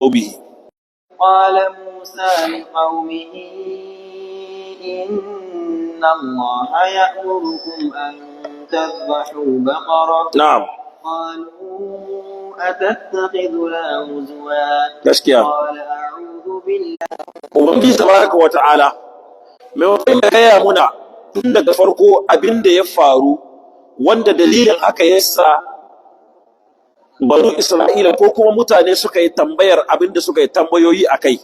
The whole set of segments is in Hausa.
قومه قال موسى لقومه إن الله يأمركم أن تذبحوا بقرة نعم قالوا أتتخذنا هزوا gaskiya قال أعوذ بالله ubangiji tabaraka wa ta'ala mai wata ya gaya muna tun daga farko abin da ya faru wanda dalilin haka yasa banu Isra'ila ko kuma mutane suka yi tambayar abin da suka yi tambayoyi akai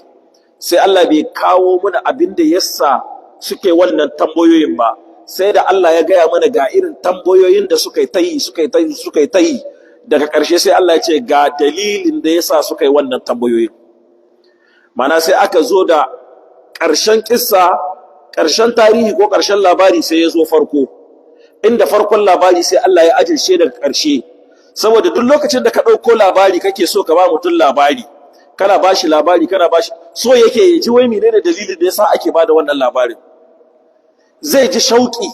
sai Allah bai kawo muna abin da yasa suke wannan tambayoyin ba sai da Allah ya gaya mana ga irin tambayoyin da suka yi ta yi daga ƙarshe sai Allah ya ce ga dalilin da yasa suka yi wannan tambayoyin mana sai aka zo da ƙarshen kissa ƙarshen tarihi ko ƙarshen labari sai ya zo farko inda farkon labari sai Allah ya ajiye shi daga ƙarshe saboda duk lokacin da ka ɗauko labari kake so ka ba mutum labari kana ba shi labari kana ba shi so yake ya ji wai menene dalilin da yasa ake ba da wannan labarin zai ji shauƙi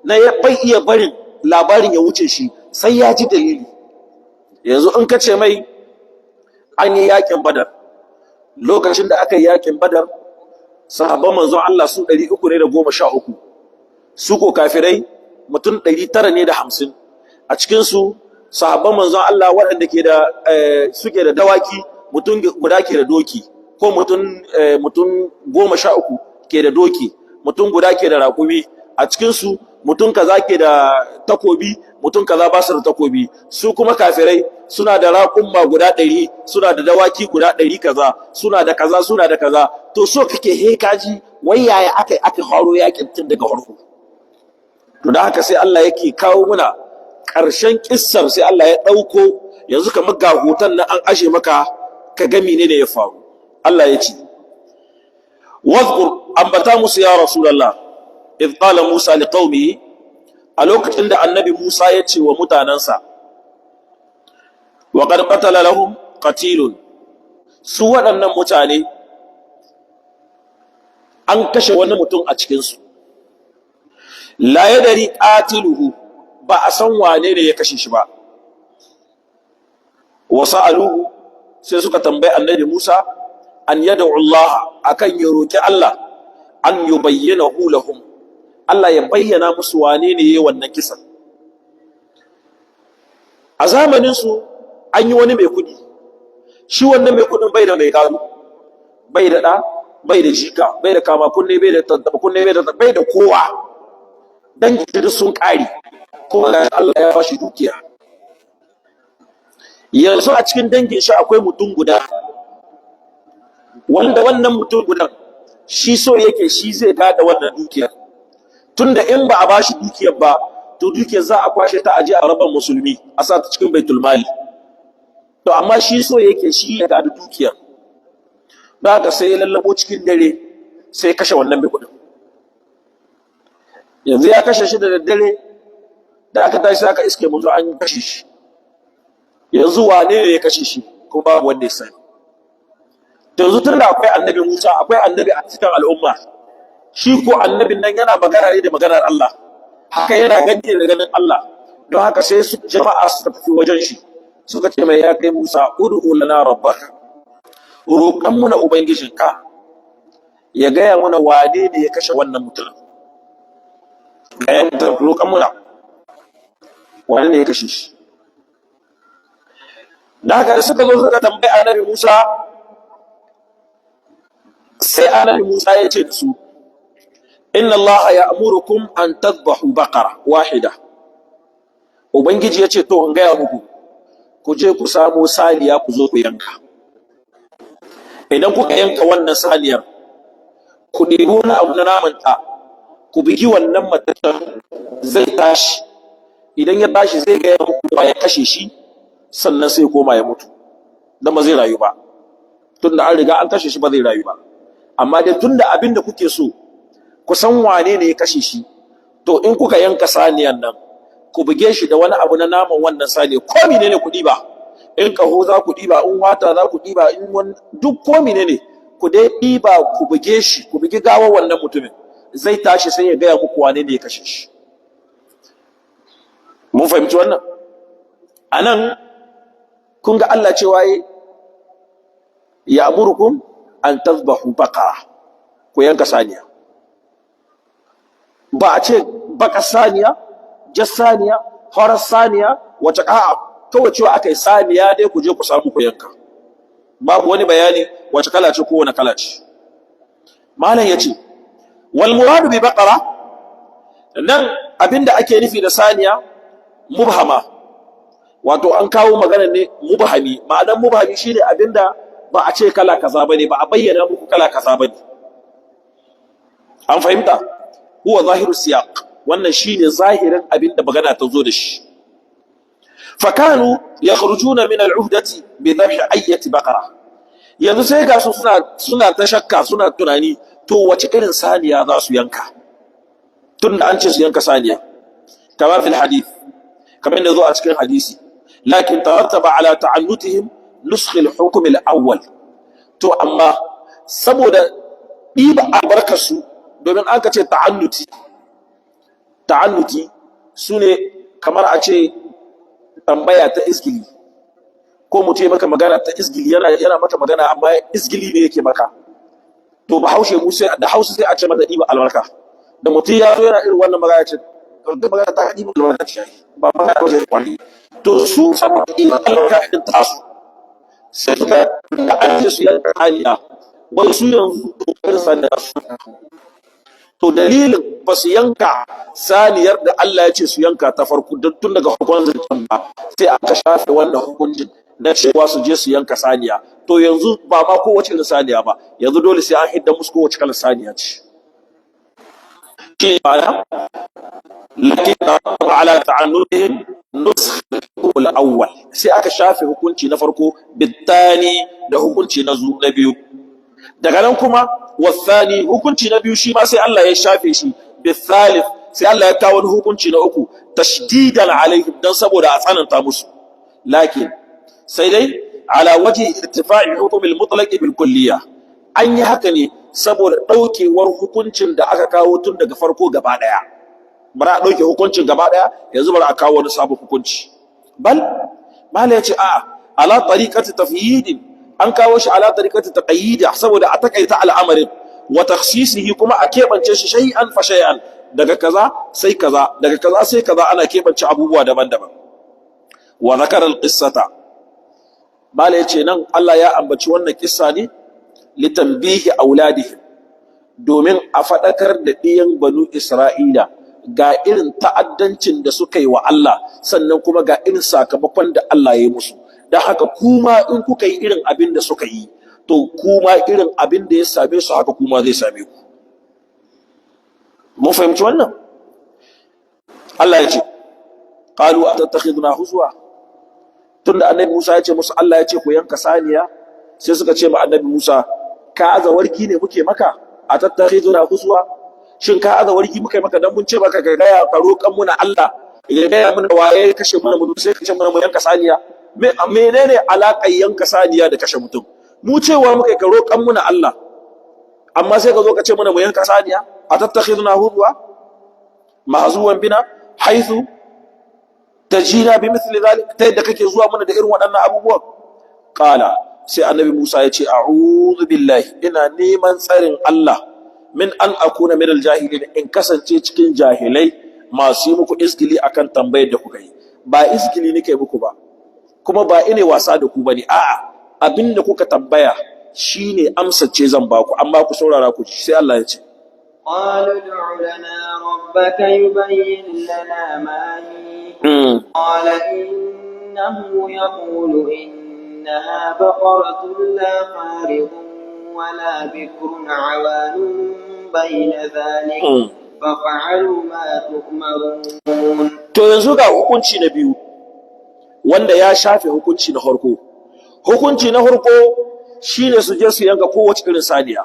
na bai iya barin labarin ya wuce shi sai ya ji dalili yanzu in ka ce mai an yi yaƙin badar lokacin da aka yi yaƙin badar sahabban manzon Allah su 313 su ko kafirai mutum 950 a cikin su sahabban manzon Allah waɗanda ke da suke da dawaki mutum guda ke da doki ko mutum 13 ke da doki mutum guda ke da raƙumi a cikin su mutum kaza ke da takobi mutum kaza ba su da takobi su kuma kafirai suna da raƙumma guda 100 suna da dawaki guda 100 kaza suna da kaza suna da kaza to so kake he kaji wai yaya aka haro yakin tun daga farko to da haka sai Allah yake kawo muna ƙarshen kissar sai Allah ya ɗauko yanzu kamar ga hoton nan an ashe maka ka ga menene ya faru Allah ya ce wazkur ambata musu ya rasulullah idh qala musa liqaumihi a lokacin da annabi Musa ya ce wa mutanansa wa qad qatala lahum qatilun su waɗannan mutane an kashe wani mutum a cikin su la yadri qatiluhu ba a san wane ne ya kashe shi ba wa sa'aluhu sai suka tambayi annabi Musa an yad'u Allah akan ya roki Allah an yubayyinahu lahum Allah ya bayyana musu wane ne yayin wannan kisan a zamanin su an yi wani mai kudi shi wannan mai kudin bai da mai gado bai da da bai da jika bai da kama kunne bai da tattaba kunne bai da kowa dan gidan sun kare kuma ga Allah ya bashi dukiya yanzu a cikin dangin shi akwai mutum guda wanda wannan mutum gudan shi so yake shi zai gada wannan dukiyar tunda in ba a bashi dukiyar ba to dukiyar za a kwashe ta aje a raban musulmi a sa ta cikin baitul mali to amma shi so yake shi ya gada dukiyar ba ka sai lallabo cikin dare sai kashe wannan mai kudin yanzu ya kashe shi da daddare da aka tashi aka iske mutu an kashe shi yanzu wane ne ya kashe shi ko babu wanda ya sani yanzu tun da akwai annabi Musa akwai annabi a cikin al'umma shi ko annabin nan yana magana ne da maganar Allah haka yana gani da ganin Allah don haka sai su jama'a su tafi wajen shi suka ce mai ya kai Musa ud'u lana rabbaka roƙan mu na ubangijinka ya gaya mana wane ne ya kashe wannan mutum roƙan mu na wane ne ya kashe shi da haka da suka zo suka tambayi annabi Musa sai annabi Musa ya ce da su inna Allah ya'murukum an tadhbahu baqara wahida ubangiji ya ce to in gaya muku ku je ku samu saliya ku zo ku yanka idan kuka yanka wannan saliyar ku ɗebi wani abu na namanta ku bigi wannan matatan zai tashi idan ya tashi zai gaya muku ya kashe shi sannan sai koma ya mutu dan ba zai rayu ba tunda an riga an kashe shi ba zai rayu ba amma dai tunda abin da kuke so ku san wane ne ya kashe shi to in kuka yanka saniyan nan ku buge shi da wani abu na naman wannan saniya ko menene ku diba in kaho za ku diba in wata za ku diba in duk ko menene ku dai diba ku buge shi ku bugi gawar wannan mutumin zai tashi sai ya gaya muku wane ne ya kashe shi mun fahimci wannan anan kun ga Allah cewa ya'murukum an tadhbahu baqara, ku yanka saniya. Ba a ce baka saniya, jas saniya, horar saniya, wace a'a kawai cewa aka yi saniya dai ku je ku samu ku yanka. Babu wani bayani wace kala ce ko wani kala ce. Malam ya ce, wal muradu bi baqara, nan abinda ake nufi da saniya mubhama, wato an kawo magana ne mubhami. Ma'anar mubhami shine abinda ba a ce kala kaza bane, ba a bayyana muku kala kaza bane. An fahimta? Huwa zahiru siyaq, wannan shine zahirin abinda magana ta zo da shi. Fakanu yakhrujuna min al-uhdati bi dhabhi ayyati baqara. Yanzu sai ga su suna ta shakka, suna tunani to wace irin saniya za su yanka, tunda an ce su yanka saniya. Kama fil hadith, kamar da zo a cikin hadisi, lakin tarattaba ala ta'annutihim nusakh al-hukm al-awwal. To amma saboda ɗiba albarkarsu, domin an ka ce ta'annuti su ne kamar a ce tambaya ta isgili, ko mutum ya maka magana ta isgili, yana maka magana amma isgili ne yake maka. To ba haushe mu sai da hausa sai a ce mata ɗiba albarka. Da mutum ya zo yana irin wannan magana ce, da magana ta ɗiba albarka ce, ba magana ba zai kwani. To su saboda ɗiba albarka ɗin tasu, sai suka da an ce su yanka haniya, wai su yanzu ƙoƙarin saniya su. To dalilin ba su yanka saniyar da Allah ya ce su yanka ta farko tun daga hukuncin zancen ba, sai aka shafe wannan hukuncin na cewa su je su yanka saniya. To yanzu ba ma kowace irin saniya ba, yanzu dole sai an hidda musu kowace kalar saniya ce. Shi ma'ana lakin ala ta'annutihim nusakh al-awwal, sai aka shafe hukunci na farko bitani da hukunci na biyu. Daga nan kuma wasani, hukunci na biyu shi ma sai Allah ya shafe shi bithalith, sai Allah ya kawo hukunci na uku tashdidan alaihim, dan saboda a tsananta musu. Lakin sai dai ala waje irtifa'i hukm al-mutlaq bil kulliyya, an yi haka ne saboda daukewar hukuncin da aka kawo tun daga farko gaba daya. Bara a dauke hukuncin gaba daya, yanzu bara a kawo wani sabon hukunci. Bal mala yace a ala tariqati tafyid, an kawo shi ala tariqati taqayyid saboda a takaita al'amarin, wa takhsisihi kuma a kebance shi shay'an fa shay'an, daga kaza sai kaza, daga kaza sai kaza, ana kebance abubuwa daban-daban. Wa zakara al-qissata, mala yace nan Allah ya ambaci wannan kissa ne litanbihi auladihim, domin a fadakar da ɗiyan banu Isra'ila ga irin ta'addancin da suka yi wa Allah, sannan kuma ga irin sakamakon da Allah ya yi musu. Don haka kuma in kuka yi irin abin da suka yi, to kuma irin abin da ya same su haka kuma zai same ku. Mun fahimci wannan? Allah ya ce, qalu atattakhiduna huzwa. Tunda annabi Musa ya ce musu Allah ya ce ku yanka saniya, sai suka ce ma annabi Musa, ka aza warki ne muke maka? Atattakhiduna huzwa? Shin ka aza warki muke maka dan mun ce maka ka gaya ka roƙan muna Allah, ya gaya mana waye kashe mana mu sai kashe mana mu yanka saniya? Menene alaƙar yanka saniya da kashe mutum? Mu cewa muka ka roƙan muna Allah, amma sai ka zo ka ce mana mu yanka saniya? Atattakhiduna huzwa? Mahzuwan bina haythu tajina bi mithli dhalik, ta yadda kake zuwa mana da irin waɗannan abubuwan. Qala, sai annabi Musa ya ce a'udhu billahi, ina neman tsarin Allah min an akuna min aljahilin, in kasance cikin jahilai masu yi muku izgili akan tambayar da kuka yi. Ba izgili nake muku ba, kuma ba ine wasa da ku bane, a'a abinda kuka tambaya shine amsar ce zan baku, amma ku saurara ku ji. Sai Allah ya ce قالوا ادع لنا ربك يبين لنا ما هي قال إنه يقول إنها بقرة لا فارض ولا بكر عوان بين ذلك ففعلوا ما تؤمرون. To yanzu ga hukunci na biyu wanda ya shafe hukunci na farko. Hukunci na farko shine su je su yanka kowace irin saniya.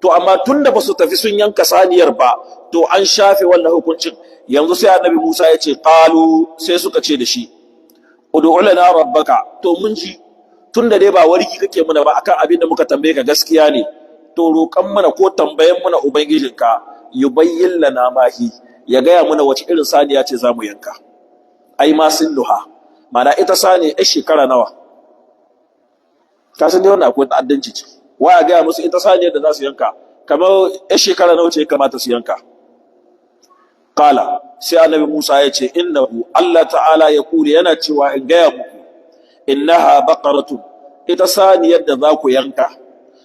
To amma tunda ba su tafi sun yanka saniyar ba, to an shafe wannan hukuncin. Yanzu sai annabi Musa ya ce qalu, sai suka ce da shi ud'u lana rabbaka. To mun ji tunda dai ba warki kake muna ba akan abin da muka tambaye ka gaskiya ne, to roƙan mana ko tambayen mana ubangijinka yubayyin lana mahi, ya gaya mana wace irin saniya ce zamu yanka. Ai ma sinnuha, mana ita sani a shekara nawa? ka san dai wannan akwai ta'addanci ce waya ga musu ita saniyar da za su yanka kamar ya shekara nawa ce ya kamata su yanka kala sai annabi Musa ya ce innahu Allah ta'ala ya kuli yana cewa in gaya muku innaha baqaratun ita saniyar da za ku yanka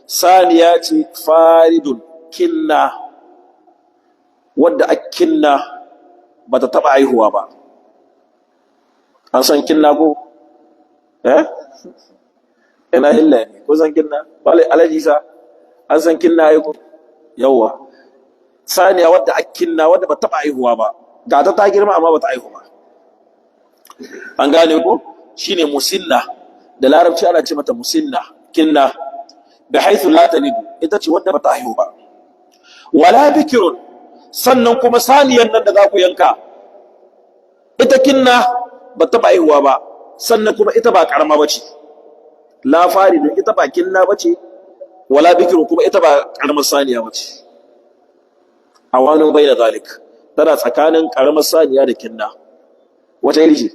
saniya ce faridun kinna wadda akinna bata taba haihuwa ba an san kinna ko ina illa ne ko san kinna bale alaji sa an san kinna ai ko yawa saniya wadda akinna wadda bata taba haihuwa ba ga ta girma amma bata haihu ba an gane ko shine musinna da larabci ana ce mata musinna kinna bi haythu la talidu ita ce wadda bata haihu ba wala bikirun sannan kuma saniyan nan da za ku yanka ita kinna bata taba haihuwa ba sannan kuma ita ba karama bace la faridun ita ba kinna bace wala bikirun kuma ita ba karamar saniya bace awanin bai da zalik tana tsakanin karamar saniya da kinna wata iri ce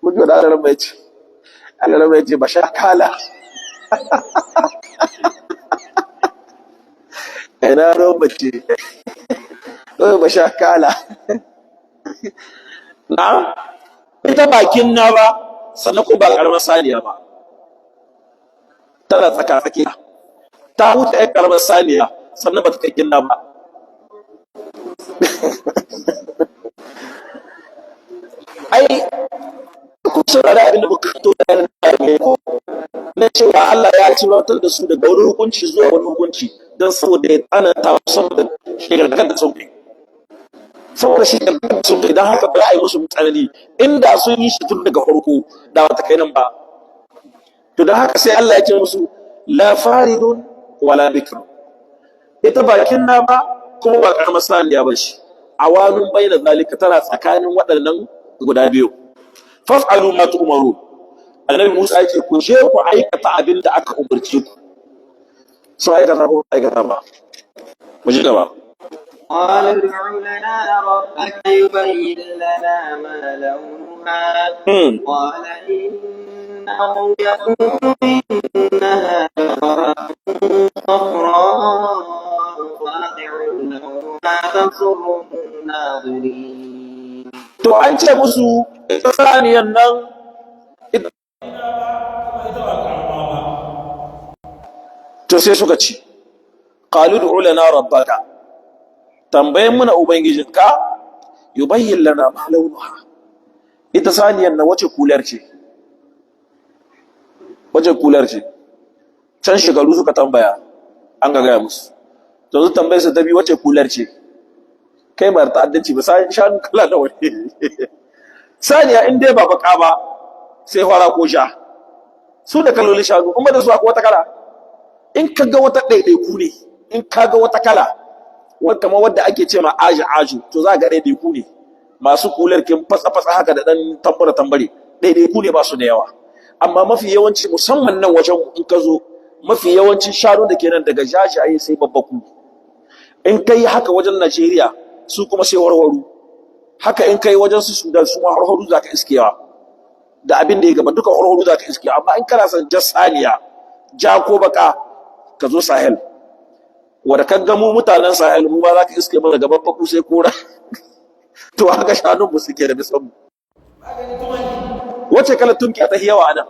mutu da alalar mai ce ba sha kala ina roba ce ba sha kala na ita bakin na ba sannan ko ba karamar saniya ba tana tsaka-tsakiya ta huta ya karamar saniya sannan ba ta kakkin na ba ai ku saurari abin da muka to da na cewa Allah ya cirantar da su daga wani hukunci zuwa wani hukunci don saboda ya tsananta saboda shekarkar da sun kai saboda shekarkar da sun kai don haka ba a yi musu tsanani inda sun yi shi tun daga farko da wata kai nan ba to don haka sai Allah ya ce musu la faridun wala bikr ita bakin na ba kuma ba karamar saniya ba shi awanun bayyana zalika tana tsakanin waɗannan guda biyu faf'alu ma tu'maru annabi Musa yake ku je ku aikata abin da aka umarce ku so aikata ko aikata ba mu ji gaba قال ادع لنا ربك يبين لنا ما لونها قال إنه يقول إنها بقرة صفراء فاقع لونها تسر الناظرين. to an ce musu ita saniyan nan to sai suka ci qalu ud'u lana rabbaka tambayen muna ubangijinka yubayyin lana ma launuha ita saniyan nan wace kular ce can shekaru suka tambaya an ga gaya musu to su tambaye su tabi wace kular ce kai ba ta'addanci ba shanu kala da wani saniya in dai ba baka ba sai fara ko sha su da kalolin shanu kuma da su akwai wata kala in ka ga wata ɗaiɗaiku ne in ka ga wata kala kamar wadda ake ce ma aju to za ga ɗaiɗaiku ne masu kular kin fatsa haka da ɗan tambare ɗaiɗaiku ne ba su da yawa amma mafi yawanci musamman nan wajen in ka zo mafi yawancin shanu da ke nan daga jajaye sai babbaku in kai haka wajen Najeriya su kuma sai warwaru haka in kai wajen su Sudan su ma warwaru za ka iskewa da abin da ya gaba duka warwaru za ka iskewa amma in kana son jasaniya ja ko baka ka zo Sahel wanda kan ga mu mutanen Sahel mu ba za ka iske mana gaban baku sai kora to haka shanun mu suke da bisan mu wace kala tunki ta hiyawa anan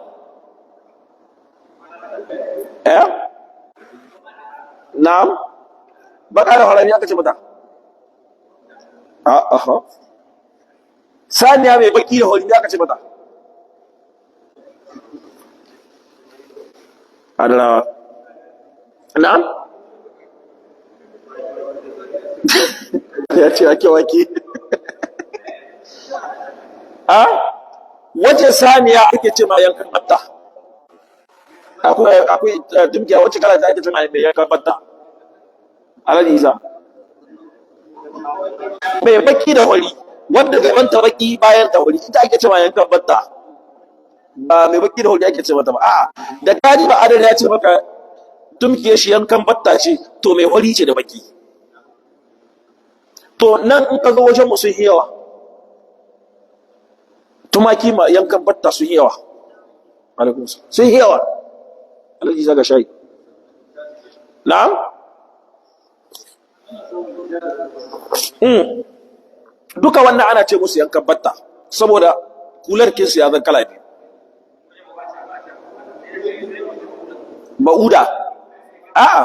na'am baka da harami aka ce mata aha saniya mai baki da hori aka ce mata Allah na'am ya ce ake waki wace saniya ake ce ma yankan batta akwai dumkiya wacce kala ta ake ce ma yankan batta Alhaji Isa mai baki da hori wanda gaban ta baki bayan ta hori ita ake ce ma yankan batta ba mai baki da hori ake ce mata ba a'a da kaji ba adana ya ce maka dumkiya shi yankan batta ce to mai hori ce da baki to nan in ka zo wajen mu sun yawa, tumaki ma yankan batta sun yawa, alaikum sun yawa, alaji zaga shayi na'am. Duka wannan ana ce musu yankan batta saboda kular kinsu ya zan kala biyu. Ba'uda, a'a,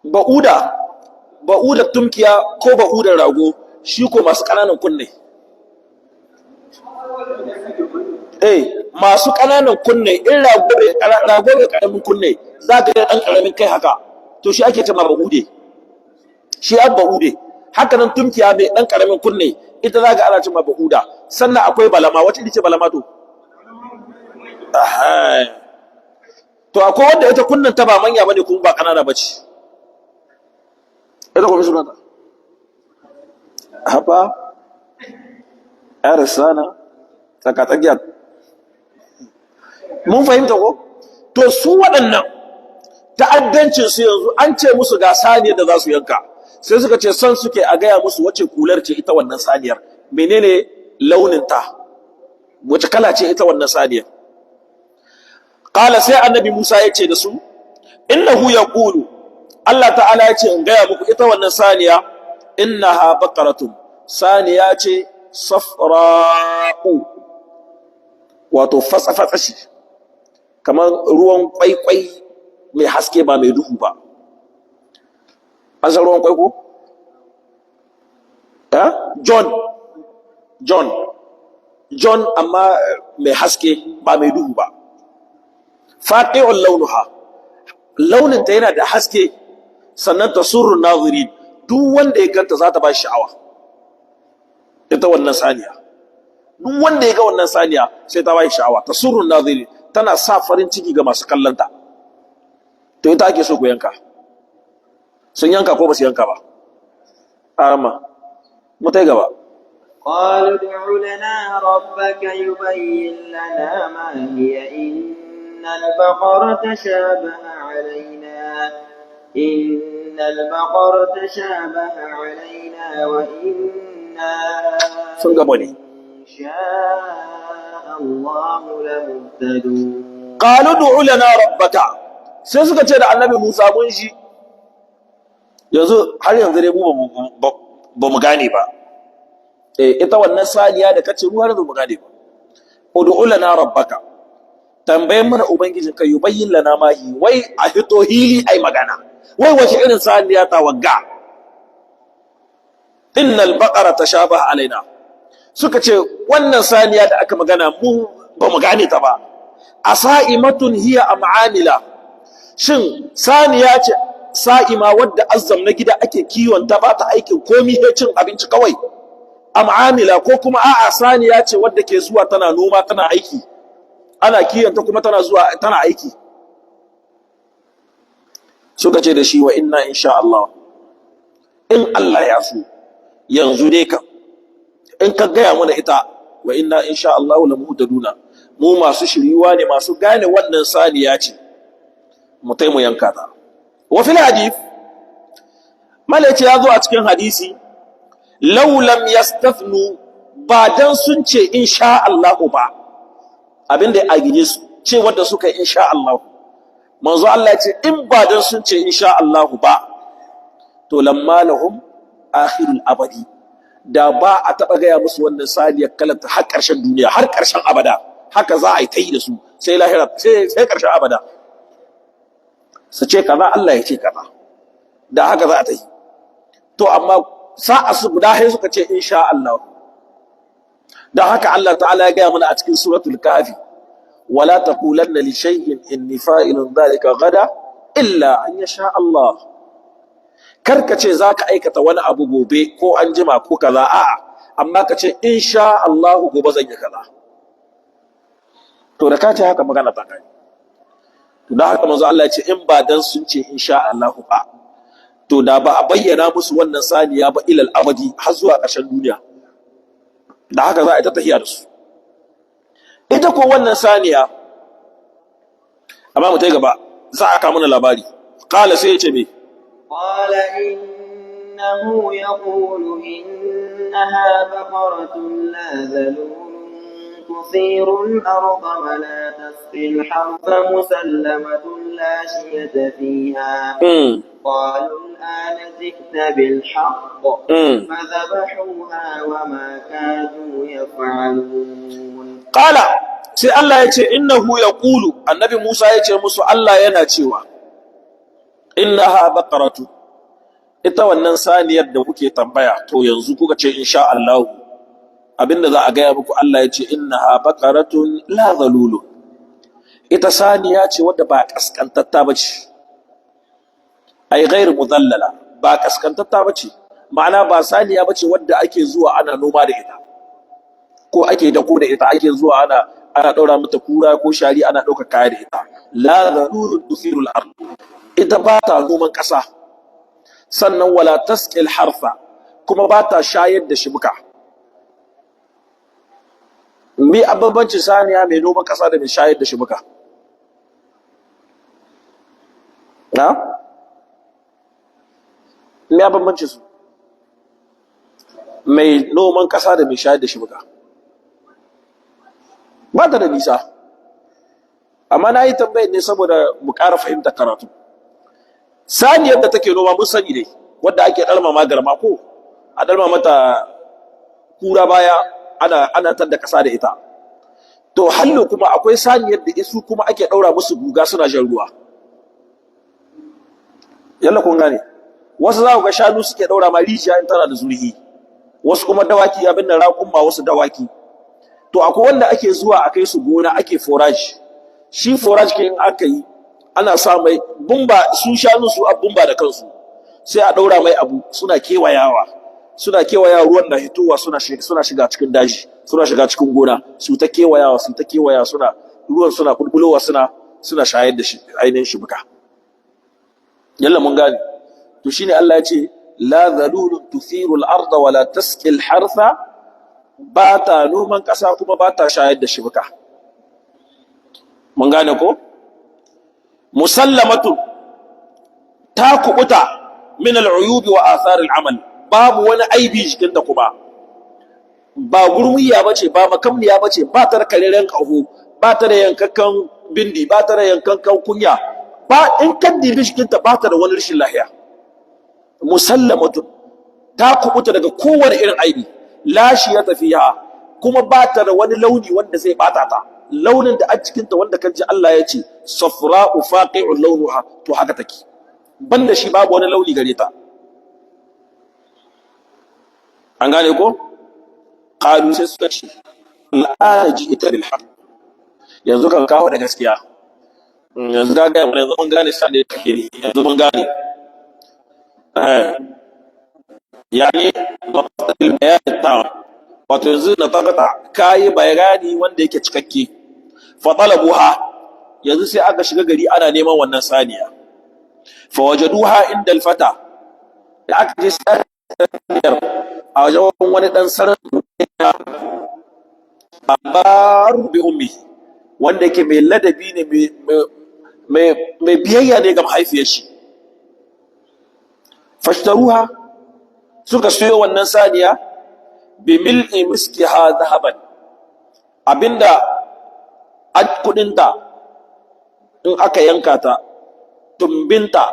ba'uda tumkiya ko ba'udan rago shi ko masu ƙananan kunne. Masu ƙananan kunne, in rago mai ƙaramin kunne za ka yi ɗan ƙaramin kai haka, to shi ake ce ma ba'ude, shi an ba'ude. Haka nan tumkiya mai ɗan ƙaramin kunne, ita za ka ana ce ma ba'uda. Sannan akwai balama, wacce ita ce balama to? To akwai wanda ita kunnan ta ba manya bane kuma ba kanana bace. Ita kuma sunanta haba arsana tsakatsakiya. Mun fahimta ko? To su waɗannan ta'addancin su yanzu an ce musu ga saniyar da za su yanka, sai suka ce son suke a gaya musu wace kular ce ita wannan saniyar, menene launin ta, wace kala ce ita wannan saniyar. Ƙala sai annabi Musa ya ce da su, innahu ya ƙulu, Allah ta'ala ya ce in gaya muku ita wannan saniya, innaha baqaratun, saniya ce safra'u, wato fatsa-fatsa shi, kamar ruwan kwaikwai mai haske ba mai duhu ba. An san ruwan kwaiko? John amma mai haske ba mai duhu ba. Faqi'ul launuha, launinta yana da haske, sannan tasurrun nazirin, duk wanda ya ganta za ta ba shi sha'awa. Ita wannan saniya, duk wanda ya ga wannan saniya sai ta ba shi sha'awa. Tasurrun nazirin, tana sa farin ciki ga masu kallonta. To ita ake so ku yanka. Sun yanka ko ba su yanka ba? Arama, mutai gaba. قالوا ادع لنا ربك يبين لنا ما هي إن البقرة تشابه علينا وإنا إن شاء الله لمهتدون. قالوا ادع لنا ربك، sai suka ce da annabi Musa mun shi yanzu har yanzu dai mu ba mu gane ba. Ita wannan saniya da kace ruwa da mu gane ba. Ud'u lana rabbaka, tambayen mana ubangijin ka yubayyin lana ma hi, wai a hito hili ai magana, wai wace irin saniya ta wagga. Innal baqara tashabaha alaina, suka ce wannan saniya da aka magana mu ba mu gane ta ba. Asa'imatun hiya am amila, shin saniya ce sa'ima wadda azzam na gida ake kiwon ta ba ta aikin komi sai cin abinci kawai, am amila ko kuma a'a saniya ce wadda ke zuwa tana noma tana aiki, ana kiwon ta kuma tana zuwa tana aiki. Suka ce da shi wa inna insha Allah, in Allah ya so yanzu dai ka in ka gaya mana ita, wa inna insha Allah la muhtaduna, mu masu shiriwa ne, masu gane wannan saniya ce, mu tai mu yanka ta. Wa fil hadith, malaci ya zo a cikin hadisi, law lam yastafnu, ba dan sun ce insha Allah ba, abinda ya agije su ce wanda suka yi insha Allah, manzo Allah ya ce in ba dan sun ce insha Allah ba, to lamma lahum akhirul abadi, da ba a taba gaya musu wannan saniyar kalanta har ƙarshen duniya, har ƙarshen abada, haka za a yi ta yi da su sai lahira, sai ƙarshen abada. Su ce kaza Allah ya ce kaza, da haka za a ta yi. To amma sa'a su guda sai suka ce insha Allah. Da haka Allah ta'ala ya gaya mana a cikin suratul kafi, wala taqulanna li shay'in inni fa'ilun dhalika gada illa an yasha Allah. Karka ce zaka aikata wani abu gobe ko an jima ko kaza, a'a, amma ka ce insha Allah gobe zan yi kaza. To da ka ce haka magana ta kai. Da haka manzo Allah ya ce in ba dan sun ce insha Allah ba, to da ba a bayyana musu wannan saniya ba ilal abadi har zuwa ƙarshen duniya. Da haka za a yi ta tahiya da su. Ita ko wannan saniya, amma mu tai gaba za a kawo mana labari. Qala sai ya ce me? قال إن إنه يقول إنها بقرة لا ذلول تثير الأرض ولا تسقي الحرث مسلمة لا شية فيها قالوا الآن جئت بالحق فذبحوها وما كادوا يفعلون قال sai Allah ya ce innahu yaqulu annabi Musa ya ce musu Allah yana cewa innaha baqaratu ita wannan saniyar da kuke tambaya to yanzu kuka ce insha Allah abinda za a gaya muku Allah ya ce innaha baqaratun la zalulu ita saniya ce wadda ba kaskantatta bace ai ghairu mudallala ba kaskantatta bace ma'ana ba saniya bace wadda ake zuwa ana noma da ita ko ake dako da ita ake zuwa ana daura mata kura ko shari ana dauka kaya da ita la zalulun tusirul ard ita ba ta noman kasa sannan wala tasqil harfa kuma ba ta shayar da shibuka me abbanci saniya mai noman kasa da mai shayar da shibuka na me abbanci su mai noman kasa da mai shayar da shibuka ba ta da nisa amma na yi tambayar ne saboda mu ƙara fahimta karatu saniyar da take noma mun sani ne wadda ake ɗalma magarma ko a ɗalma mata kura baya ana tadda ƙasa da ita to hallo kuma akwai saniyar da isu kuma ake ɗaura musu guga suna shan ruwa yalla kun gane wasu za ku ga shanu suke ɗaura ma rijiya in tana da zurhi wasu kuma dawaki abin da raƙumma wasu dawaki to akwai wanda ake zuwa a kai su gona ake forage shi forage ke in aka yi ana sa mai bumba su shanu su a bumba da kansu sai a daura mai abu suna kewayawa ruwan na hitowa suna shiga cikin daji suna shiga cikin gona su ta kewayawa suna ruwan suna bulbulowa suna shayar da shi ainihin shi buka yalla mun gane to shine Allah ya ce la zalulun tuthiru al-ardha wa la tasqi al-hartha ba ta noman ƙasa kuma ba ta shayar da shibuka mun gane ko musallamatu ta kubuta min al'uyub wa athar al'amal babu wani aibi cikin ta kuma ba gurmiya bace ba makamniya bace ba ta da kareren kaho ba ta da yankakkan bindi ba ta da yankakkan kunya ba in kan dibi cikin ta ba ta da wani rashin lahiya musallamatu ta kubuta daga kowane irin aibi lashi ya tafiya kuma ba ta da wani launi wanda zai bata ta launin da a cikinta wanda kan ji Allah ya ce safra'u faqi'un launuha to haka take banda shi babu wani launi gare ta an gane ko qalu sai suka ce al'ana ji'ta bil haqq yanzu kan kawo da gaskiya yanzu ga ga yanzu mun gane sai da take yanzu mun gane yani maqtatil bayan ta wato yanzu na tagata kai bayani wanda yake cikakke fa talabuha yanzu sai aka shiga gari ana neman wannan saniya fa wajaduha inda alfata da aka je saniyar a wajen wani dan sarar abaru bi ummi wanda yake mai ladabi ne mai biyayya ne ga mahaifiyar shi fashtaruha suka siyo wannan saniya bi mil'i miskiha dhahaban abinda kudinta in aka yanka ta tumbinta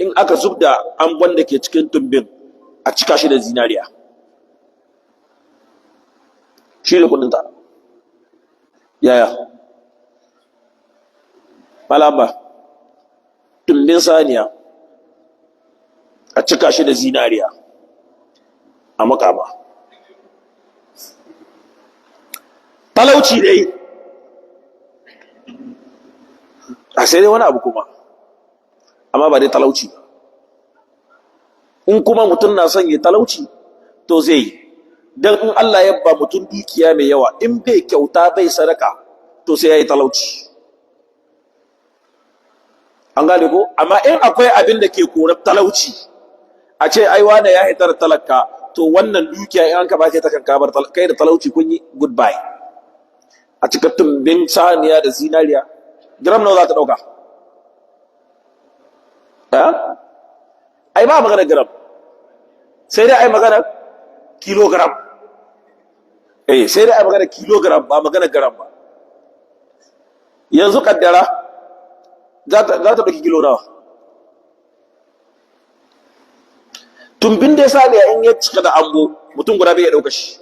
in aka zubda angon da ke cikin tumbin a cika shi da zinariya shi da kudinta yaya malamba tumbin saniya a cika shi da zinariya a makama talauci dai a sai dai wani abu kuma amma ba dai talauci ba in kuma mutum na son ya talauci to zai yi don in Allah ya ba mutum dukiya mai yawa in bai kyauta bai sadaka to sai ya yi talauci an gane ko amma in akwai abin da ke korar talauci a ce ai wane ya hitar talaka to wannan dukiya in an ka bake ta kan kabar kai da talauci kun yi goodbye a cikin tumbin saniya da zinariya gram nawa za ta dauka ai ba magana gram sai dai ai magana kilogram, sai dai ai magana kilogram ba magana gram ba. Yanzu kaddara za ta ɗauki kilo nawa? Tumbin dai saniya in ya cika da ambo mutum guda bai ya ɗauka shi,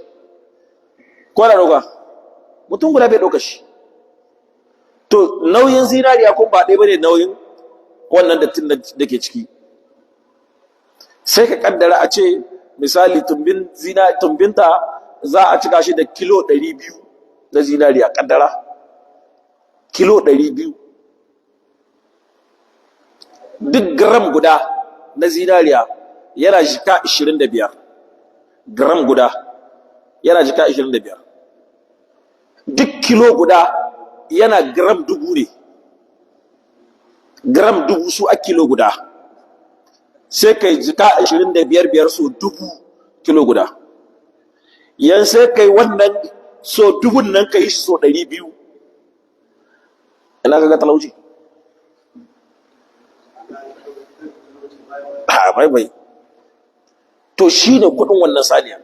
ko na ɗauka mutum guda bai ɗauka shi. To nauyin zinariya kun ba ɗaya bane nauyin wannan dattin da ke ciki. Sai ka kaddara a ce misali tumbinta za a cika shi da kilo 200 na zinariya, kaddara kilo 200. Duk gram guda na zinariya yana jika 25, gram guda yana jika 25. Duk kilo guda yana gram 1000 ne, gram 1000 su a kilo guda, sai kai jika 25 so 1000 kilo guda. Yan sai kai wannan so 1000 nan kai shi so 200, ina kaga talauci? Bai to shi ne kudin wannan saniya,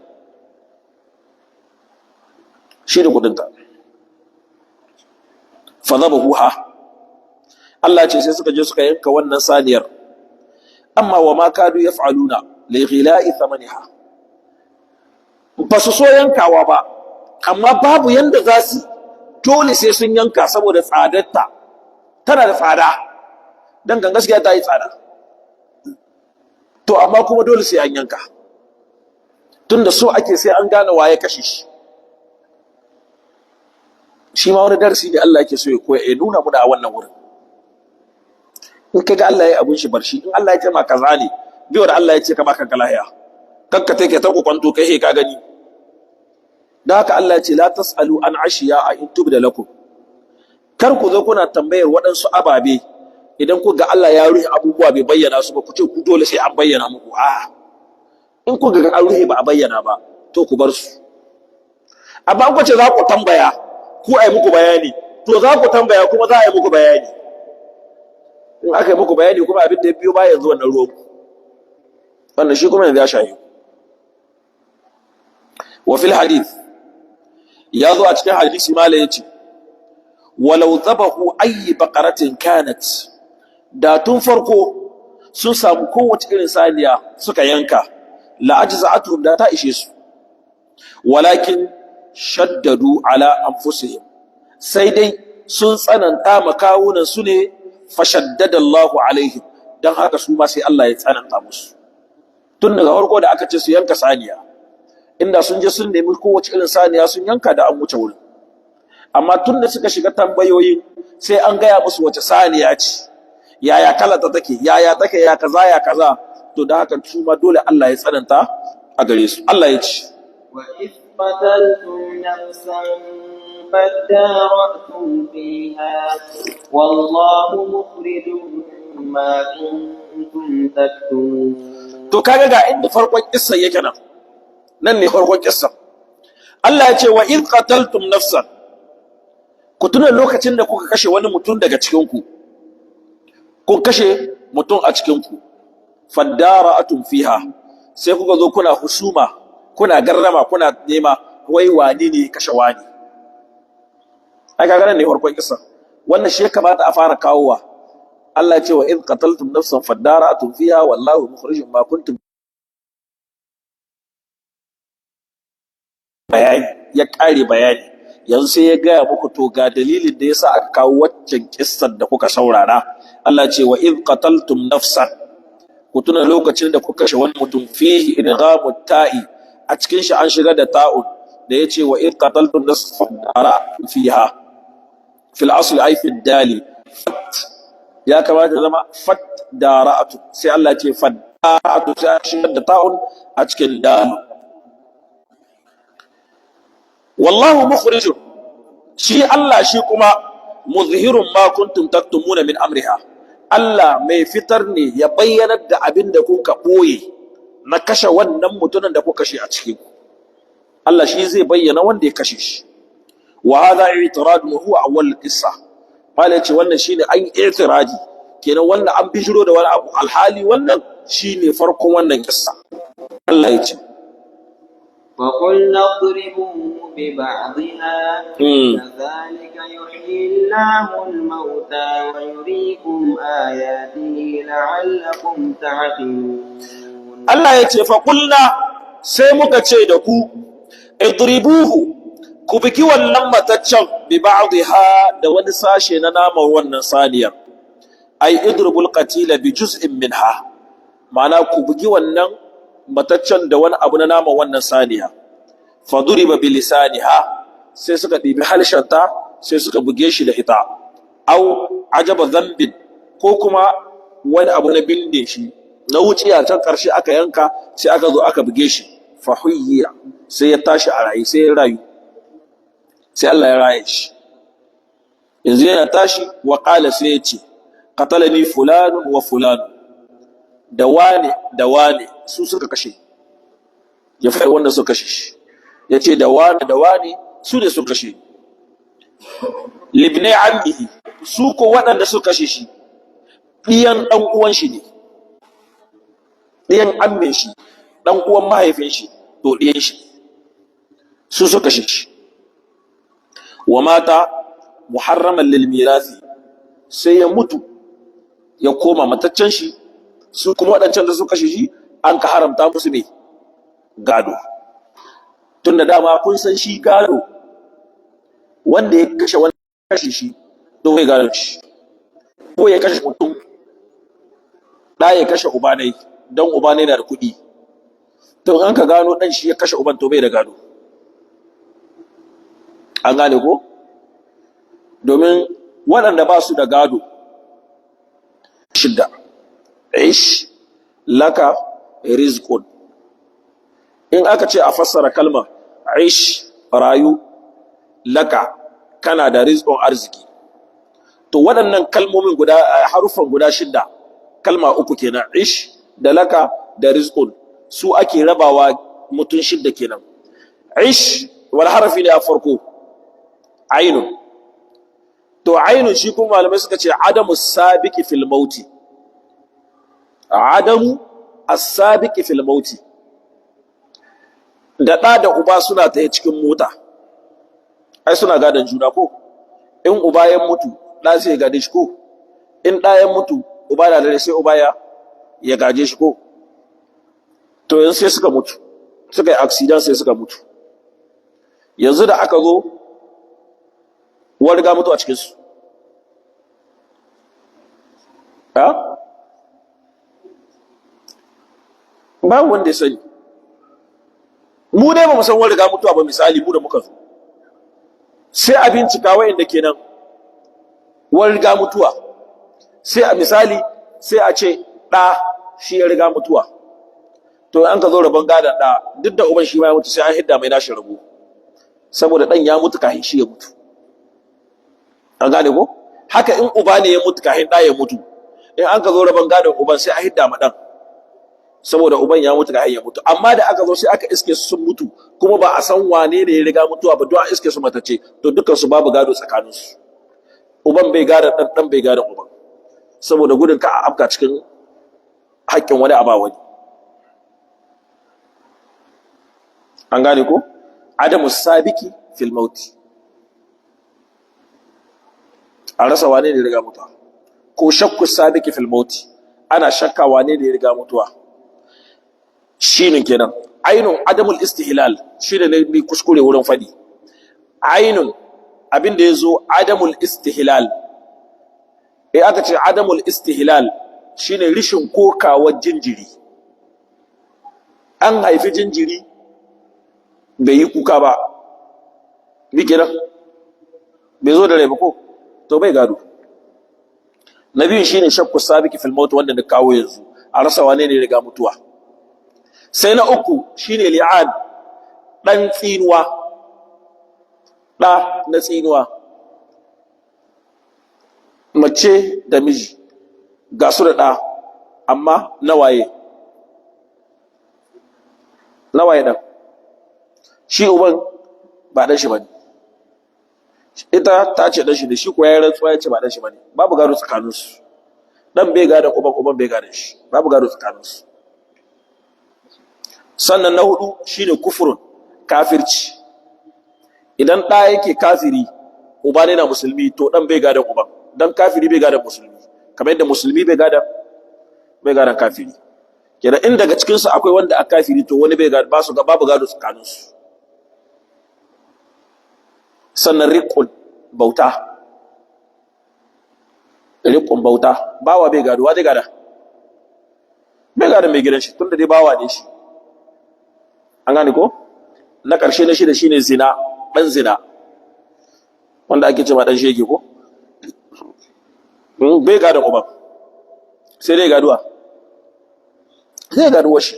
shi ne kudinta. Fadhabahuha, Allah ce sai suka je suka yanka wannan saniyar. Amma wa ma kadu yaf'aluna li ghila'i thamaniha, ba su so yankawa ba, amma babu yanda za su, dole sai sun yanka saboda tsadarta tana da tsada, dan kan gaskiya ta yi tsada. To amma kuma dole sai an yanka, tunda so ake sai an gane waye kashe shi. Shi ma wani darasi ne Allah yake so ya koya, ya nuna muna a wannan wurin. In kaga Allah ya abun shi bar shi, in Allah ya ce ma kaza ne, biyar Allah ya ce ka baka lahiya, kakka take ta kwanto kai ka gani. Da haka Allah ya ce la tasalu an ashiya a in tubda lakum, kar ku zo kuna tambayar waɗansu ababe idan ku ga Allah ya ruhi abubuwa bai bayyana su ba, ku ce ku dole sai an bayyana muku. In ku ga an ruhi ba a bayyana ba, to ku bar su. Amma ku ce za ku tambaya ku ai muku bayani, to za ku tambaya kuma za a yi muku bayani. In aka yi muku bayani kuma abin da ya biyo ba yanzu wannan ruwan, wannan shi kuma yanzu ya shayi. Wa fil hadith, ya zo a cikin hadisi mala yace walau zabahu ayyi baqaratin kanat, da tun farko sun samu kowace irin saniya suka yanka, la ajza'atuhum, da ta ishe su. Walakin shaddadu ala anfusihim, sai dai sun tsananta makawunan su ne, fashaddada Allahu alaihim, dan haka su ma sai Allah ya tsananta musu. Tun daga farko da aka ce su yanka saniya, inda sun je sun nemi kowace irin saniya sun yanka da an wuce wurin. Amma tun da suka shiga tambayoyi sai an gaya musu wace saniya ce, yaya kalata take, yaya take, ya kaza ya kaza, to da haka su ma dole Allah ya tsananta a gare su. Allah ya ce wa if qataltum nafsan fadara'tum fiha wallahu mukhrijum ma kuntum taktumun. To kaga ga inda farkon kissa yake nan ne farkon kissa. Allah ya ce wa in qataltum nafsan, ku tuna lokacin da kuka kashe wani mutum daga cikinku, kun kashe mutum a cikinku, fadara'tum fiha, sai kuka zo kuna husuma, kuna garrama, kuna nema wai wani ne kashe wani. Ai kaga nan ne farkon kissa, wannan shi ya kamata a fara kawowa. Allah ya ce wa in qataltum nafsan fadara'tum fiha wallahu mukhrijum ma kuntum. Bayani ya kare bayani, yanzu sai ya gaya muku to ga dalilin da yasa aka kawo waccan kissar da kuka saurara. Allah ce wa in qataltum nafsan, ku tuna lokacin da kuka kashe wani mutum, fihi idghamut ta'i, a cikin shi an shiga da ta'un da yace wa in qataltum nafsan fadara'tum fiha, fil asli ay fi dali, ya kamata zama fadara'tum, sai Allah ya ce fadara'tum, sai an shiga da ta'un a cikin dal. Wallahu mukhrijun, shi Allah shi kuma muzhirun ma kuntum taktumuna min amriha, Allah mai fitar ne ya bayyanar da abin da kuka boye na kashe wannan mutumin da kuka kashe a cikin ku. Allah shi zai bayyana wanda ya kashe shi. Wa hadha i'tiradun huwa awwal qissa, malai ce wannan shine an i'tiradi, kenan wannan an bijiro da wani abu alhali wannan shine farkon wannan kissa. Allah ya ce فقلنا اضربوه ببعضها كذلك يحيي الله الموتى ويريكم آياته لعلكم تعقلون. Allah ya ce faƙulna sai muka ce da ku idribuhu ku biki wannan mataccen bi ba'dha da wani sashe na naman wannan saniyar ai idribul qatila bi juz'in minha, ma'ana ku bugi wannan mataccen da wani abu na naman wannan saniya. Faduriba bi lisaniha, sai suka ɗibi halshanta sai suka buge shi da ita. Au ajaba zambin, ko kuma wani abu na binde shi na wuciya can ƙarshe aka yanka sai aka zo aka buge shi. Fahuyya, sai ya tashi a rayu, sai ya rayu, sai Allah ya raye shi. Yanzu yana tashi wa ƙala sai ya ce qatalani fulanun wa fulanun, da wane su suka kashe, ya faɗi wanda suka kashe shi, ya ce da wane su ne suka kashe. Libnai ammihi, su ko waɗanda suka kashe shi ɗiyan ɗan uwan shi ne, ɗiyan ammin shi, ɗan uwan mahaifin shi, to ɗiyan shi su suka kashe shi. Wa mata muharraman lil mirasi, sai ya mutu ya koma mataccen shi, su kuma waɗancan da suka kashe shi an ka haramta musu ne gado. Tun da dama kun san shi gado, wanda ya kashe wani kashe shi to bai gado shi, ko ya kashe mutum ɗa ya kashe uba ne don uba ne na da kuɗi, to an ka gano ɗan shi ya kashe uban to bai da gado. An gane ko? Domin waɗanda ba su da gado shidda, ish laka rizqun. In aka ce a fassara kalma ish rayu, laka kana da rizqun arziki, to waɗannan kalmomin guda harufan guda shidda, kalma uku kenan, ish da laka da rizqun, su ake rabawa mutum shidda kenan. Ish wani harafi ne a farko? Ainun. To ainun shi kuma malamai suka ce adamu sabiki fil mauti, adamu as-sabiki fil mauti. Da ɗa da uba suna tsaye cikin mota, ai suna gadon juna ko? In uba ya mutu ɗa sai ya gade shi ko? In ɗa ya mutu uba da dare sai uba ya gaje shi ko? To yanzu sai suka mutu, suka yi accident sai suka mutu. Yanzu da aka zo wani ga mutu a cikinsu, ha? Babu wanda ya sani. Mu dai ba mu san wani riga mutuwa ba, misali mu da muka zo sai a bincika wayanda kenan wani riga mutuwa, sai a misali sai a ce ɗa shi ya riga mutuwa, to an ka zo rabon gadon ɗa duk da uban shi ma ya mutu sai an hidda mai nashi rabo, saboda ɗan ya mutu kafin shi ya mutu. An gane ko? Haka in uba ne ya mutu kafin ɗa ya mutu, in an ka zo rabon gadon uban sai a hidda ma ɗan, saboda uban ya mutu kafin ya mutu. Amma da aka zo sai aka iske su sun mutu, kuma ba a san wane ne ya riga mutuwa ba, don a iske su matace, to dukkan su babu gado tsakaninsu. Uban bai gadon ɗan, ɗan bai gadon uban, saboda gudun ka a afka cikin haƙƙin wani a ba wani. An gane ko? Adamu sabiki fil mauti, a rasa wane ne ya riga mutuwa, ko shakku sabiki fil mauti, ana shakka wane ne ya riga mutuwa. Shine kenan ainun adamul istihlal, shine ne ni kuskure wurin fadi. Ainun abin da yazo adamul istihlal, aka ce adamul istihlal shine rishin kokawar jinjiri. An haifi jinjiri bai yi kuka ba, bi kenan bai zo da rai ba ko, to bai gado. Na biyu shine shakku sabiki fil maut, wanda da kawo yanzu a rasa wane ne ya riga mutuwa. Sai na uku shine li'an, ɗan tsinuwa, ɗa na tsinuwa, mace da miji ga su da ɗa, amma nawaye ɗan, shi uban ba ɗan shi ba ne, ita ta ce ɗan shi ne, shi kuwa ya rantsuwa ya ce ba ɗan shi ba ne, babu gado tsakaninsu. Ɗan bai gadon uban, uban bai gadon shi, babu gado tsakaninsu. sannan na hudu shine kufrun, kafirci. Idan ɗa yake kafiri uba ne na musulmi to dan bai gadan uban, dan kafiri bai gadan musulmi kamar yadda musulmi bai gadan kafiri. Kenan in daga cikin su akwai wanda a kafiri to wani bai gadan, ba su ga babu gado tsakanin su. Sannan riqul, bauta, riqul bauta, bawa bai gado, wa zai gada? Bai gada mai gidan shi tunda dai bawa ne shi. An gane ko? Na ƙarshe na shida shine zina, ɗan zina wanda ake cewa ɗan shege ko? Bai gada uban, sai dai gaduwa. Zai gadu washi,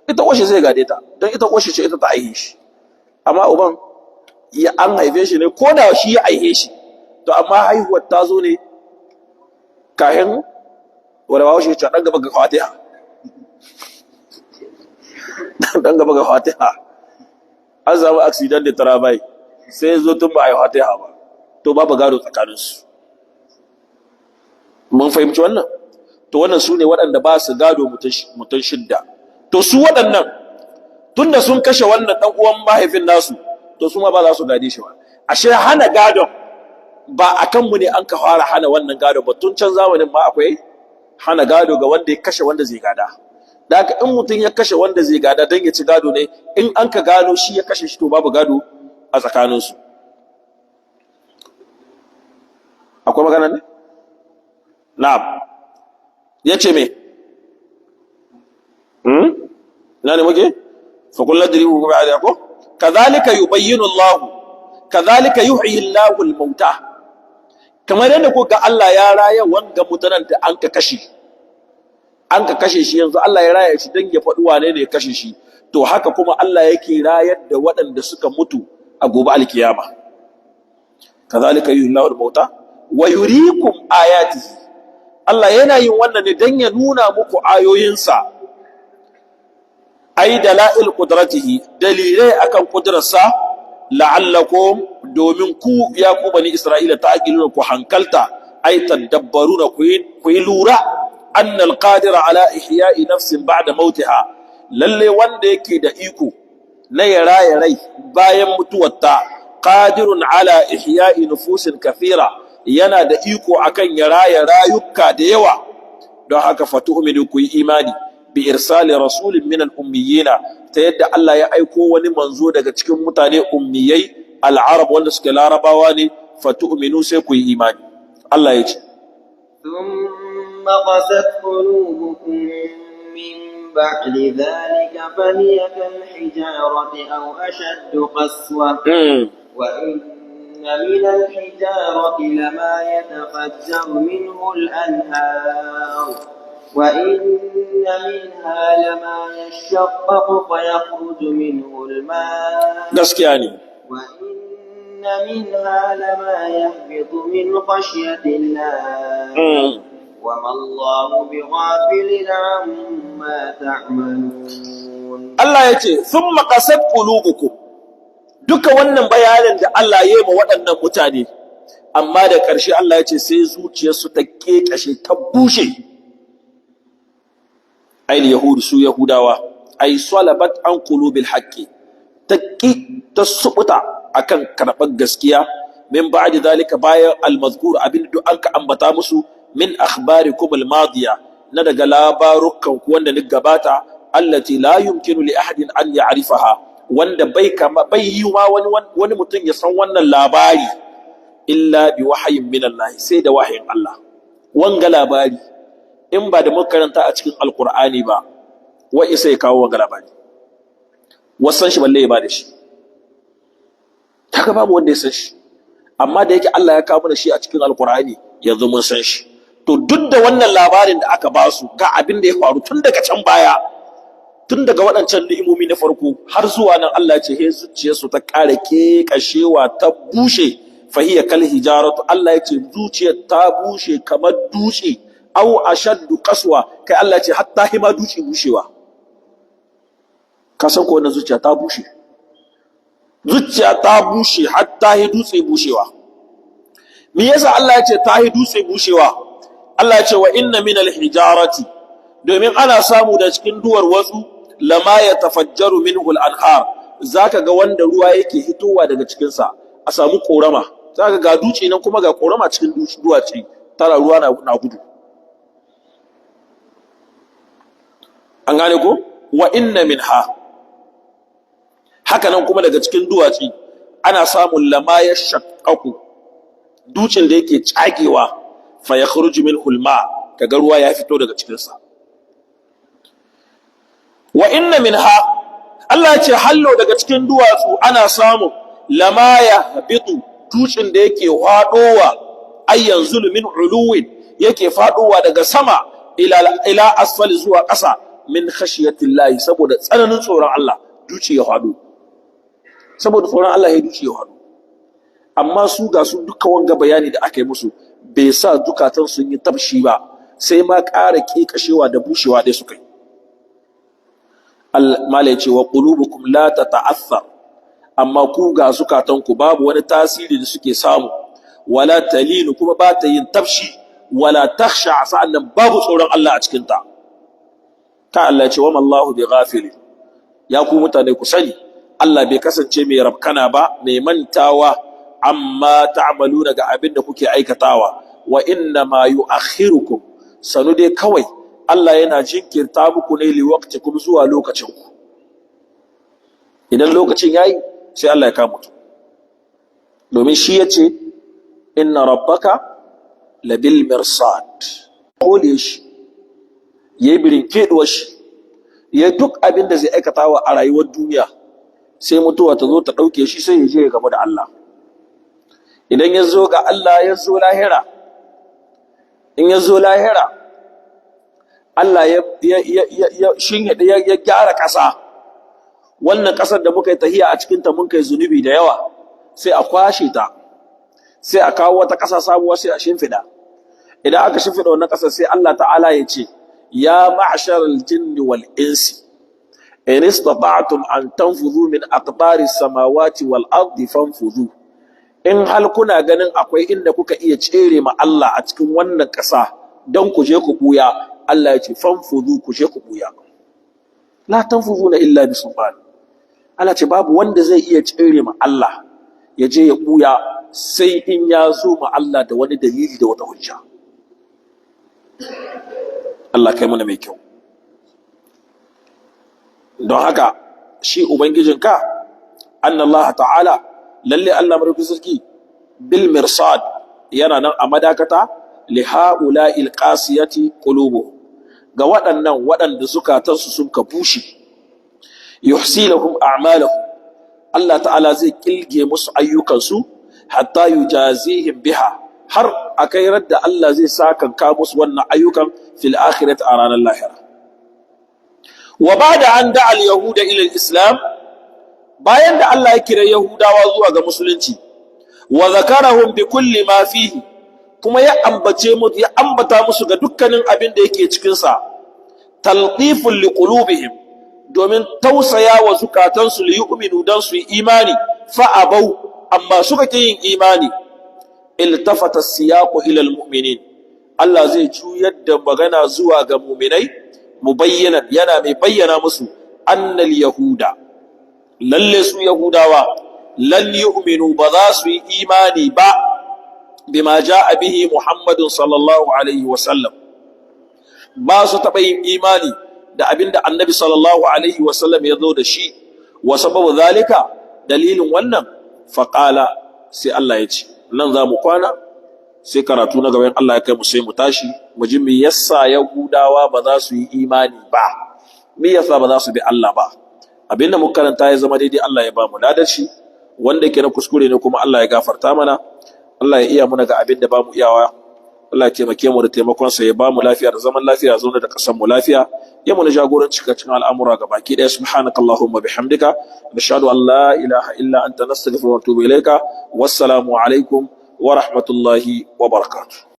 ita washi zai gade ta, don ita washi ce ita ta aihe shi. Amma uban ya an haife shi ne, ko da shi ya aihe shi, to amma haihuwar ta zo ne kayan wadda ba washi ce ɗan gaba ga fatiha. Ɗan gaba ga fatiha. An samu accident da tarabai, sai zo tun ba a yi fatiha ba, to babu gado tsakaninsu. Mun fahimci wannan? To wannan su ne waɗanda ba su gado mutum shidda. To su waɗannan, tun da sun kashe wannan ɗan uwan mahaifin nasu, to su ma ba za su gade shi ba. Ashe hana gadon ba a kanmu ne an ka fara hana wannan gado ba, tun can zamanin ma akwai hana gado ga wanda ya kashe wanda zai gada. Da haka in mutum ya kashe wanda zai gada don ya ci gado ne, in an ka gano shi ya kashe shi to babu gado a tsakaninsu. Akwai magana ne? Na'am. Ya ce me? Na ne muke? Fakul ladribu bi ba'd ko? Kadhalika yubayyinu Allah, kadhalika yuhyi Allahu al-mauta. Kamar yadda ko ga Allah ya raya wanga mutanen da an ka kashe shi yanzu, Allah ya raya shi dan ya faɗi wane ne ya kashe shi, to haka kuma Allah yake rayar da waɗanda suka mutu a gobe alkiyama. Kadhalika yuhyi Allahu al-mauta wa yuriikum ayatihi. Allah yana yin wannan ne dan ya nuna muku ayoyinsa, ai dalail qudratihi, dalilai akan kudrarsa, la'allakum, domin ku ya ku bani Isra'ila ta'qiluna, ku hankalta, ai tadabbaruna, ku yi lura anna al-qadira ala ihya'i nafsin ba'da mautiha, lalle wanda yake da iko na ya raya rai bayan mutuwarta, qadirun ala ihya'i nufusin kathira, yana da iko akan ya raya rayuka da yawa. Don haka fatu'minu, ku yi imani bi irsali rasulin min al-ummiyina, ta yadda Allah ya aiko wani manzo daga cikin mutane ummiyai al-arab wanda suke larabawa ne, fatu'minu, sai ku yi imani. Allah ya ce thumma qasat qulubukum min ba'di dhalika fahiya kal hijarati aw ashaddu qaswa wa من الحجارة لما يتفجر منه الأنهار وإن منها لما يشقق فيخرج منه الماء وإن منها لما يهبط من خشية الله وما الله بغافل عما تعملون. الله يقول ثم قست قلوبكم. Duka wannan bayanin da Allah ya yi ma waɗannan mutane, amma da ƙarshe Allah ya ce sai zuciyarsu ta ƙeƙashe, ta bushe. Ainihin Yahudu, su Yahudawa, ai salabat an qulubil haqqi, ta subuta akan karɓar gaskiya, min ba'di zalika, bayan al-mazkur, abin da an ka ambata musu, min akhbarikum al-madiya, na daga labarukan ku wanda ni gabata, allati la yumkinu li ahadin an ya'rifaha, wanda bai yi ma wani mutum ya san wannan labari illa bi wahayin min Allah, sai da wahayin Allah. Wanga labari in ba da muka karanta a cikin alkur'ani ba, wai sai ya kawo wanga labari, wasan shi balle ya ba da shi, kaga babu wanda ya san shi. Amma da yake Allah ya kawo mana shi a cikin alkur'ani, yanzu mun san shi. To duk da wannan labarin da aka ba su, ga abin da ya faru tun daga can baya, tun daga waɗancan ni'imomi na farko har zuwa nan, Allah ce he zuciyarsu ta ƙara kashewa, ta bushe, fahiya kal hijaratu, Allah ya ce zuciyar ta bushe kamar dutse, aw ashaddu qaswa, kai Allah ce hatta hima dutse bushewa. Ka san ko wannan zuciya ta bushe, zuciya ta bushe hatta hi dutse bushewa. Me yasa Allah ya ce ta hi dutse bushewa? Allah ya ce wa inna min al hijarati, domin ana samu da cikin duwar wasu lama yatafajjaru minhu al-anhar zaka ga wanda ruwa yake hitowa daga cikin sa a samu korama zaka ga duci nan kuma ga korama cikin duwaci tara ruwa na gudu an gane ko wa inna minha haka nan kuma daga cikin duwaci ana samun lama yashaqqaqu ducin da yake tsagewa fa yakhruju minhu al-ma kaga ruwa ya fito daga cikin sa wa inna minha Allah ya ce hallo daga cikin duwatsu ana samu lama yahbitu ducin da yake fadowa ay yanzulu min uluwin yake fadowa daga sama ila asfali zuwa ƙasa min khashiyatillahi saboda tsananin tsoron Allah duci ya fado saboda tsoron Allah ya duci ya fado amma su ga su duka wanga bayani da aka yi musu bai sa dukatan sun yi tabshi ba sai ma ƙara kekashewa da bushewa dai suka yi mala ya ce wa qulubukum la tata'athar amma ku ga zukatanku babu wani tasiri da suke samu wala talinu kuma ba ta yin tafshi wala takhsha sa'annan babu tsoron Allah a cikin ta ka Allah ya ce wa mallahu bi ghafil ya ku mutane ku sani Allah bai kasance mai rabkana ba mai mantawa amma ta'maluna ga abin da kuke aikatawa wa inna ma yu'akhirukum sanu dai kawai Allah yana jinkirta muku ne li waqtikum zuwa lokacin ku idan lokacin yayi sai Allah ya kama mutu domin shi yace inna rabbaka labil mirsad kole shi yayi birin keduwar shi ya duk abin da zai aikatawa a rayuwar duniya sai mutuwa ta zo ta dauke shi sai ya je ya gaba da Allah idan ya zo ga Allah ya zo lahira in ya zo lahira Allah ya gyara ƙasa wannan ƙasar da muka yi tahiya a cikinta mun kai zunubi da yawa sai a kwashe ta sai a kawo wata ƙasa sabuwa sai a shimfiɗa idan aka shimfiɗa wannan ƙasar sai Allah ta'ala ya ce ya ma'sharal jinni wal insi in istata'tum an tanfudhu min aqtaris samawati wal ardi fanfudhu in hal kuna ganin akwai inda kuka iya tsere ma Allah a cikin wannan ƙasa don ku je ku buya Allah ya ce fanfudu ku je ku buya la tanfuzuna illa bisultan Allah ce babu wanda zai iya tsere ma Allah ya je ya buya sai in ya zo ma Allah da wani dalili da wata hujja Allah kai mana mai kyau don haka shi ubangijinka anna Allah ta'ala lalle Allah madaukakin sarki bil mirsad yana nan a madakata li haula'il qasiyati qulubuhum ga waɗanda zukatansu sun ka bushe yuhsilahum a'malahum Allah ta'ala zai kilge musu ayyukansu hatta yujazihim biha har akai radda Allah zai sakanka musu wannan ayyukan fil akhirati a ranar lahira wa ba'da an da'a al-yahuda ila al-islam bayan da Allah ya kira yahudawa zuwa ga musulunci wa zakarahum bi kulli ma fihi kuma ya ambata musu ga dukkanin abin da yake cikin sa talqiful liqulubihim domin tausaya wa zukatansu li yu'minu dan su yi imani fa abau amma suka ke yin imani iltafata siyaqu ila almu'minin Allah zai juyar da magana zuwa ga mu'minai mubayyanan yana mai bayyana musu annal yahuda lalle su yahudawa lan yu'minu ba za su yi imani ba bima jaa bihi muhammadun sallallahu alaihi wasallam ba su taɓa yin imani da abinda annabi sallallahu alaihi wasallam ya zo da shi wa sababu zalika dalilin wannan faqala sai Allah ya ce nan za mu kwana sai karatu na gaban Allah ya kai mu sai mu tashi mu ji me yasa yahudawa ba za su yi imani ba me yasa ba za su bi Allah ba abinda muka karanta ya zama daidai Allah ya ba mu ladaci wanda yake na kuskure ne kuma Allah ya gafarta mana Allah ya iya muna ga abinda ba mu iyawa Allah ya taimake mu da taimakon sa ya ba mu lafiya da zaman lafiya zauna da kasan mu lafiya ya mu na jagoranci cikin al'amura ga baki daya subhanakallahumma bihamdika nashhadu an la ilaha illa anta nastaghfiruka wa natubu ilayka wassalamu alaikum wa rahmatullahi wa barakatuh